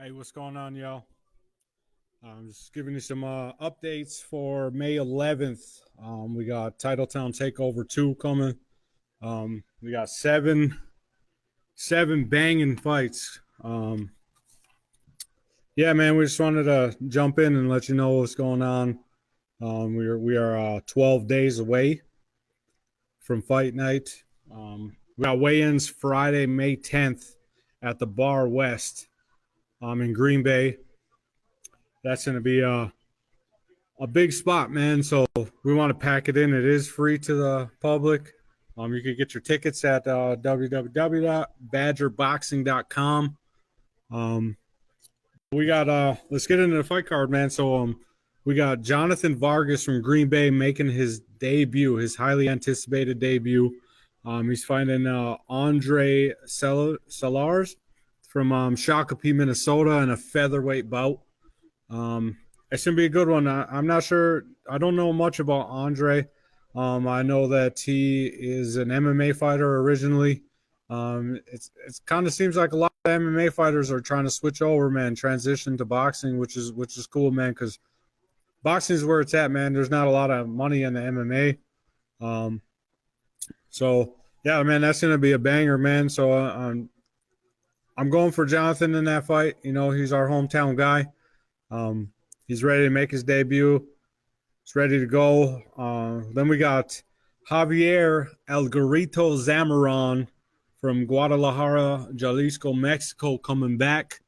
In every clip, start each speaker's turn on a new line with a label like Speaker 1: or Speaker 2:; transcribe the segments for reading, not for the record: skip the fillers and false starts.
Speaker 1: Hey, what's going on, y'all? I'm just giving you some updates for May 11th. We got Titletown Takeover 2 coming. We got seven banging fights. Yeah, man, we just wanted to jump in and let you know what's going on. We are 12 days away from fight night. We got weigh-ins Friday, May 10th at the Bar West in Green Bay. That's going to be a big spot, man. So we want to pack it in. It is free to the public. You can get your tickets at www.badgerboxing.com. We got let's get into the fight card, man. So we got Jonathan Vargas from Green Bay making his debut, his highly anticipated debut. He's fighting Andre Salars from Shakopee, Minnesota, in a featherweight bout. It's gonna be a good one. I'm not sure. I don't know much about Andre. I know that he is an MMA fighter originally. It's kind of seems like a lot of MMA fighters are trying to switch over, man, transition to boxing, which is cool, man, because boxing is where it's at, man. There's not a lot of money in the MMA. So yeah, man, that's gonna be a banger, man. So I'm going for Jonathan in that fight. You know, he's our hometown guy. He's ready to make his debut. He's ready to go. Then we got Javier El Garito Zamaron from Guadalajara, Jalisco, Mexico, coming back.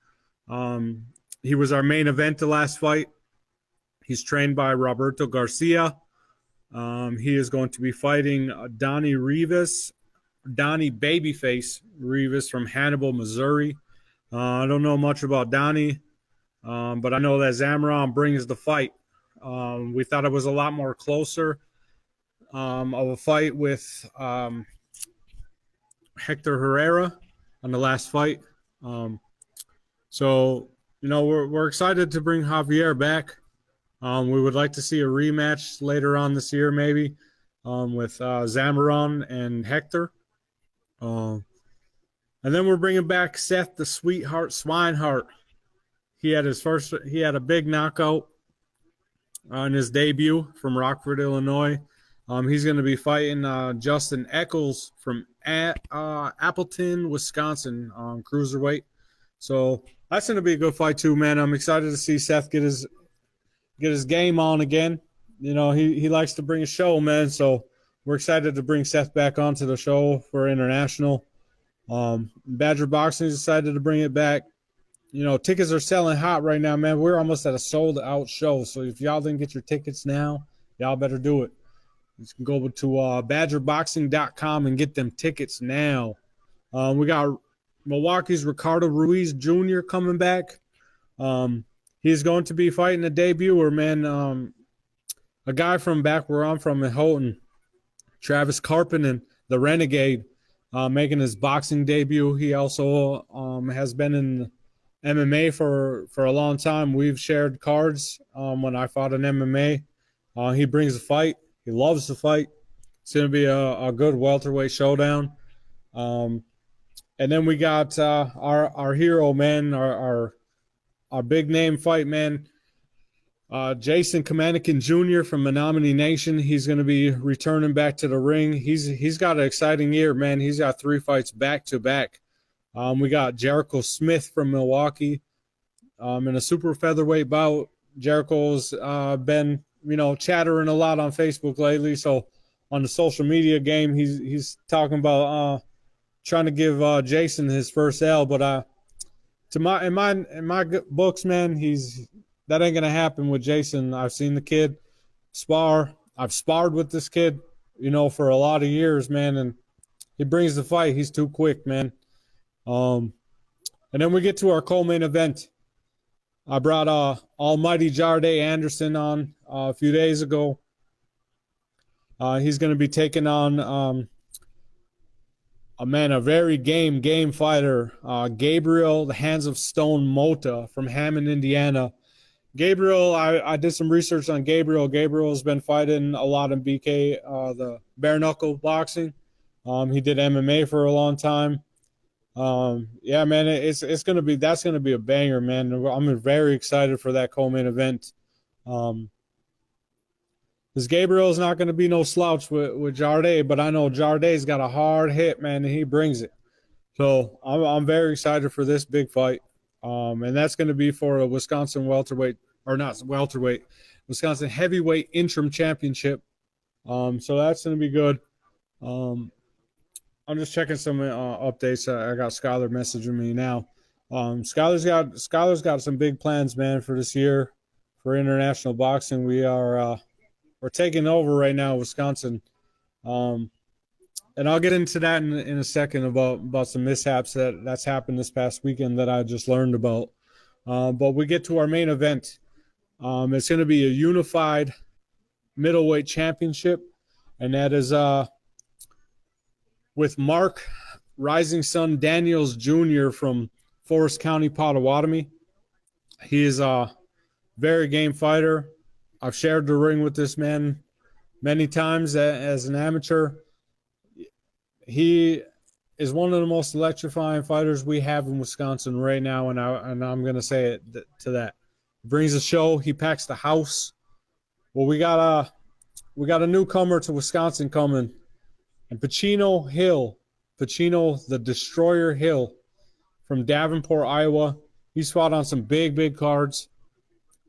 Speaker 1: He was our main event the last fight. He's trained by Roberto Garcia. He is going to be fighting Donnie Babyface Rivas from Hannibal, Missouri. I don't know much about Donnie. But I know that Zamaron brings the fight. We thought it was a lot more closer of a fight with Hector Herrera on the last fight. So, you know, we're excited to bring Javier back. We would like to see a rematch later on this year, maybe, with Zamaron and Hector. And then we're bringing back Seth the Sweetheart Swinehart. He had a big knockout on his debut from Rockford, Illinois. He's going to be fighting Justin Eccles from Appleton, Wisconsin, cruiserweight. So that's going to be a good fight too, man. I'm excited to see Seth get his game on again. You know, he likes to bring a show, man. So we're excited to bring Seth back onto the show for international. Badger Boxing decided to bring it back. You know, tickets are selling hot right now, man. We're almost at a sold-out show. So if y'all didn't get your tickets now, y'all better do it. You can go to badgerboxing.com and get them tickets now. We got Milwaukee's Ricardo Ruiz Jr. coming back. He's going to be fighting a debuter, man. A guy from back where I'm from in Houghton, Travis Karpinen, the Renegade, making his boxing debut. He also has been in MMA for a long time. We've shared cards when I fought in MMA. He brings a fight. He loves to fight. It's going to be a good welterweight showdown. And then we got our hero, man, our big name fight, man. Jason Kamanikin Jr. from Menominee Nation. He's going to be returning back to the ring. He's got an exciting year, man. He's got 3 fights back to back. We got Jericho Smith from Milwaukee in a super featherweight bout. Jericho's been, you know, chattering a lot on Facebook lately. So on the social media game, he's talking about trying to give Jason his first L. But in my books, man, that ain't gonna happen with Jason. I've seen the kid spar. I've sparred with this kid, you know, for a lot of years, man, and he brings the fight. He's too quick, man. And then we get to our co-main event. I brought Almighty Jarday Anderson on a few days ago. He's going to be taking on a very game fighter, Gabriel the Hands of Stone Mota from Hammond, Indiana. Gabriel, I did some research on Gabriel. Gabriel has been fighting a lot in BK, the bare knuckle boxing. He did MMA for a long time. Yeah, man, it's gonna be that's gonna be a banger, man. I'm very excited for that co-main event. Um, because Gabriel's not gonna be no slouch with Jarde, but I know Jarde's got a hard hit, man, and he brings it. So I'm very excited for this big fight. And that's going to be for a Wisconsin welterweight or not welterweight, Wisconsin heavyweight interim championship. So that's going to be good. Um, I'm just checking some updates. I got Skylar messaging me now. Skylar's got some big plans, man, for this year for international boxing. We're taking over right now, Wisconsin. Um, and I'll get into that in a second about some mishaps that's happened this past weekend that I just learned about. But we get to our main event. It's going to be a unified middleweight championship, and that is with Mark Rising Sun Daniels Jr. from Forest County, Potawatomi. He is a very game fighter. I've shared the ring with this man many times as an amateur. He is one of the most electrifying fighters we have in Wisconsin right now, and I'm going to say it to that. He brings a show. He packs the house. Well, we got a newcomer to Wisconsin coming, and Pacino the Destroyer Hill, from Davenport, Iowa. He's fought on some big cards,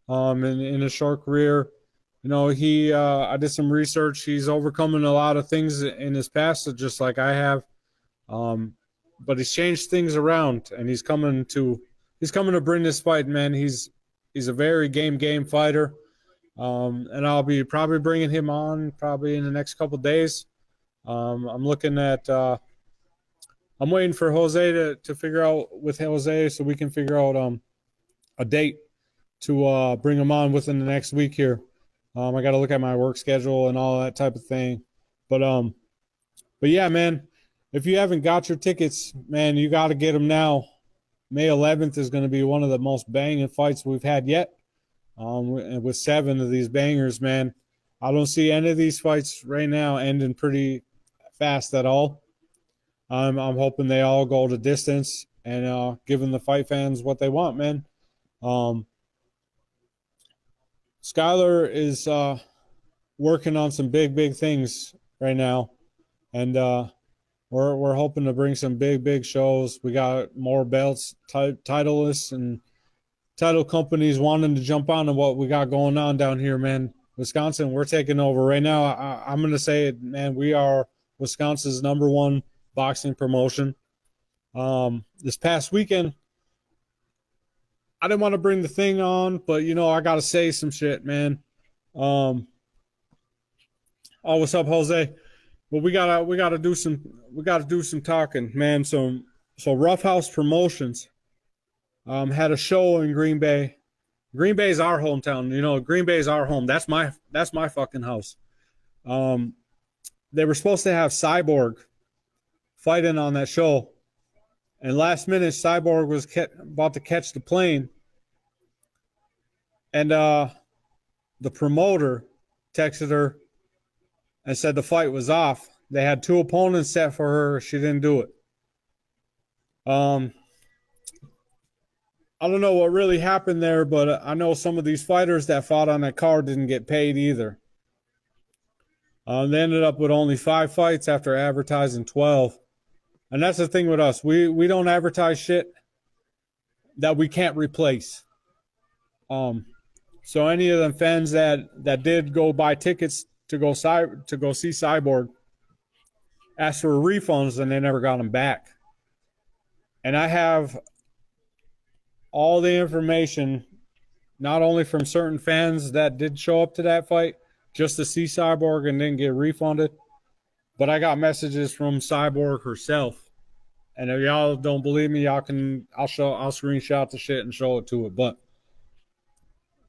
Speaker 1: in a short career. You know, I did some research. He's overcoming a lot of things in his past, just like I have. But he's changed things around, and he's coming to bring this fight, man. He's a very game fighter. And I'll be probably bringing him on probably in the next couple days. I'm looking at, I'm waiting for Jose to figure out with Jose so we can figure out a date to bring him on within the next week here. I got to look at my work schedule and all that type of thing. But yeah, man, if you haven't got your tickets, man, you got to get them now. May 11th is going to be one of the most banging fights we've had yet. With 7 of these bangers, man, I don't see any of these fights right now ending pretty fast at all. I'm hoping they all go to distance and giving the fight fans what they want, man. Skylar is working on some big things right now, and we're hoping to bring some big shows. We got more belts, titleists, and title companies wanting to jump on to what we got going on down here, man. Wisconsin, we're taking over right now. I'm going to say it, man. We are Wisconsin's #1 boxing promotion. This past weekend, I didn't want to bring the thing on, but you know I got to say some shit, man. Oh, what's up, Jose? Well, we gotta do some talking, man. So Rough House Promotions had a show in Green Bay. Green Bay is our hometown. You know, Green Bay is our home. That's my fucking house. They were supposed to have Cyborg fighting on that show, and last minute Cyborg was about to catch the plane, and the promoter texted her and said the fight was off. They had 2 opponents set for her. She didn't do it. I don't know what really happened there, but I know some of these fighters that fought on that card didn't get paid either. They ended up with only 5 fights after advertising 12. And that's the thing with us. We don't advertise shit that we can't replace. So any of them fans that did go buy tickets to go see Cyborg asked for refunds, and they never got them back. And I have all the information, not only from certain fans that did show up to that fight just to see Cyborg and didn't get refunded, but I got messages from Cyborg herself. And if y'all don't believe me, I'll screenshot the shit and show it to it. But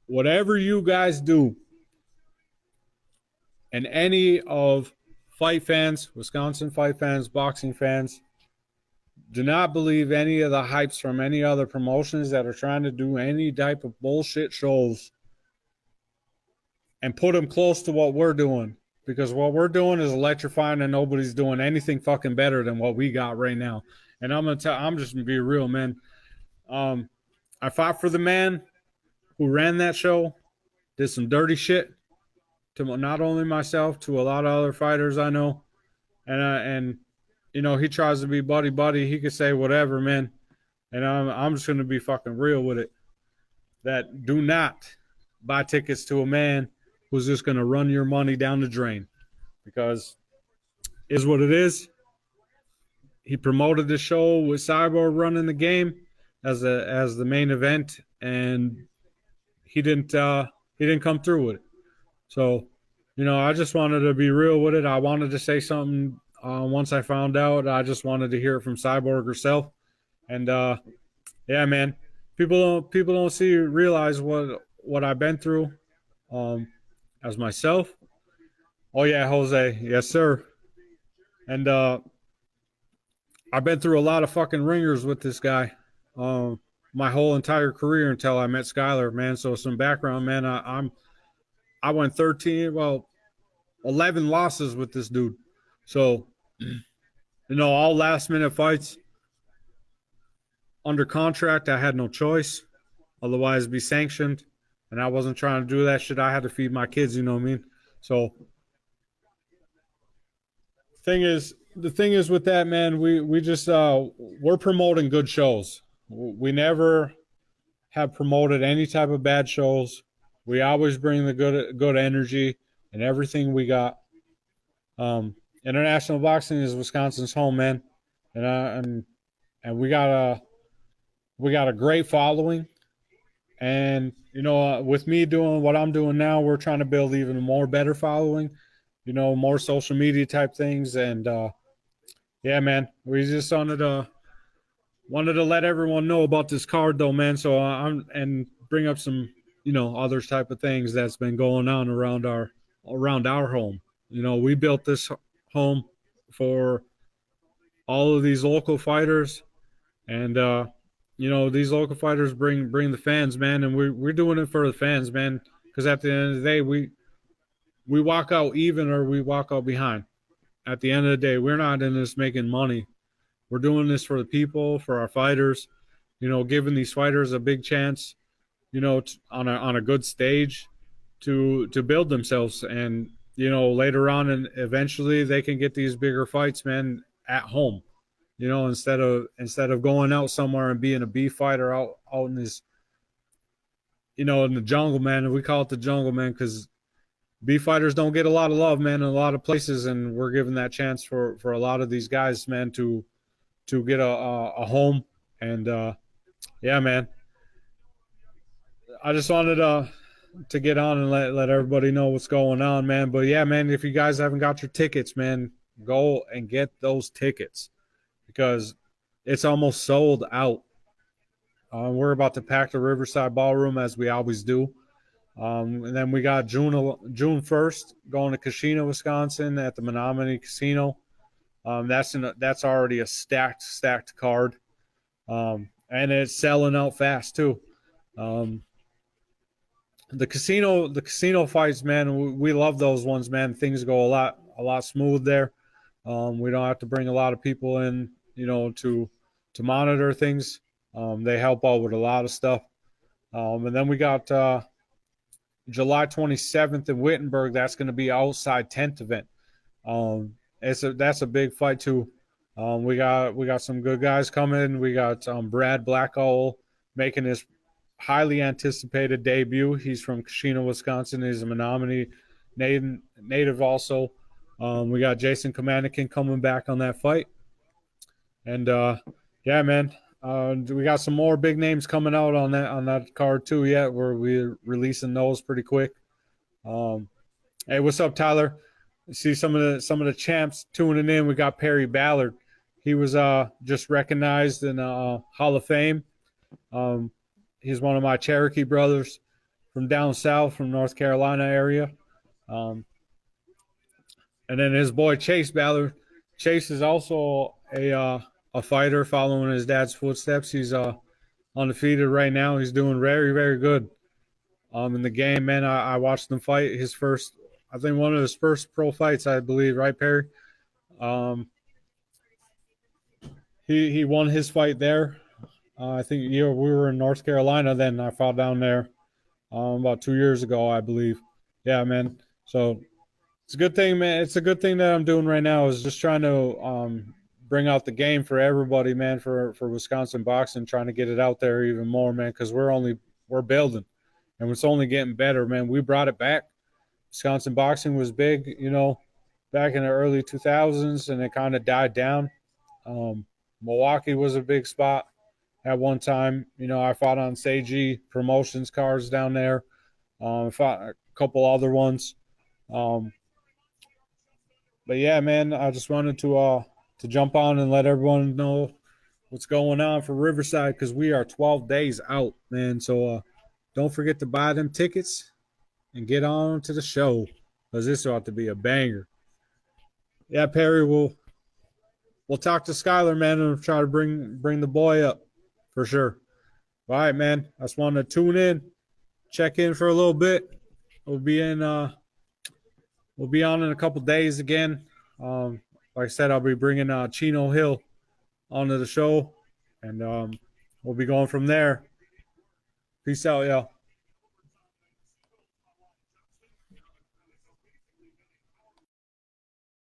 Speaker 1: whatever you guys do, and any of fight fans, Wisconsin fight fans, boxing fans, do not believe any of the hypes from any other promotions that are trying to do any type of bullshit shows and put them close to what we're doing. Because what we're doing is electrifying, and nobody's doing anything fucking better than what we got right now. And I'm just gonna be real, man. Um, I fought for the man who ran that show, did some dirty shit to not only myself, to a lot of other fighters I know, and you know he tries to be buddy buddy. He could say whatever, man, and I'm just gonna be fucking real with it. That do not buy tickets to a man who's just gonna run your money down the drain, because is what it is. He promoted the show with Cyborg running the game as the main event, and he didn't come through with it. So, you know, I just wanted to be real with it. I wanted to say something once I found out. I just wanted to hear it from Cyborg herself, and yeah, man, people don't see realize what I've been through as myself. Oh yeah, Jose, yes sir, and I've been through a lot of fucking ringers with this guy. My whole entire career until I met Skylar, man. So some background, man. I went 13, well, 11 losses with this dude. So, you know, all last minute fights under contract. I had no choice, otherwise be sanctioned, and I wasn't trying to do that shit. I had to feed my kids. You know what I mean? So, the thing is with that, man, we just we're promoting good shows. We never have promoted any type of bad shows. We always bring the good energy and everything we got. International boxing is Wisconsin's home, man, and we got a great following. And you know, with me doing what I'm doing now, we're trying to build even more better following. You know, more social media type things, and yeah, man, we just wanted to let everyone know about this card, though, man. So I'm and bring up some, you know, other type of things that's been going on around our home. You know, we built this home for all of these local fighters, and you know, these local fighters bring the fans, man, and we're doing it for the fans, man. Because at the end of the day, we walk out even or we walk out behind. At the end of the day, we're not in this making money. We're doing this for the people, for our fighters, you know, giving these fighters a big chance, you know, on a good stage to build themselves, and you know, later on and eventually they can get these bigger fights, man, at home. You know, instead of going out somewhere and being a B fighter out in this, you know, in the jungle, man. And we call it the jungle, man, because B fighters don't get a lot of love, man, in a lot of places, and we're giving that chance for a lot of these guys, man, to get a home. And yeah, man, I just wanted to get on and let everybody know what's going on, man. But yeah, man, if you guys haven't got your tickets, man, go and get those tickets, because it's almost sold out. We're about to pack the Riverside Ballroom as we always do. And then we got June 1st going to Kashina, Wisconsin at the Menominee Casino. That's already a stacked card, and it's selling out fast too. The casino fights, man, we love those ones, man. Things go a lot smooth there. We don't have to bring a lot of people in, you know, to monitor things. They help out with a lot of stuff. And then we got July 27th in Wittenberg. That's going to be an outside tent event. That's a big fight too. We got some good guys coming. We got Brad Blackall making his highly anticipated debut. He's from Kashina, Wisconsin. He's a Menominee native also. We got Jason Kamanikin coming back on that fight. And yeah, man, we got some more big names coming out on that card too. Yet we're releasing those pretty quick. Hey, what's up, Tyler? See some of the champs tuning in. We got Perry Ballard. He was just recognized in Hall of Fame. He's one of my Cherokee brothers from down south, from North Carolina area. And then his boy Chase Ballard. Chase is also a fighter following his dad's footsteps. He's undefeated right now. He's doing very, very good in the game, man. I watched him fight his first, I think one of his first pro fights, I believe, right, Perry? he won his fight there. I think we were in North Carolina then. I fought down there about 2 years ago, I believe. Yeah, man. So it's a good thing, man. It's a good thing that I'm doing right now is just trying to bring out the game for everybody, man. For Wisconsin boxing, trying to get it out there even more, man. Because we're building, and it's only getting better, man. We brought it back. Wisconsin boxing was big, back in the early 2000s, and it kind of died down. Milwaukee was a big spot at one time. I fought on Seiji Promotions cards down there. Fought a couple other ones. Um, but yeah, man, I just wanted to jump on and let everyone know what's going on for Riverside because we are 12 days out, man. So don't forget to buy them tickets and get on to the show because this ought to be a banger. Yeah, Perry, we'll talk to Skylar, man, and try to bring the boy up for sure. All right, man. I just wanted to tune in, check in for a little bit. We'll be on in a couple days again. Like I said, I'll be bringing Chino Hill onto the show, and we'll be going from there. Peace out, y'all.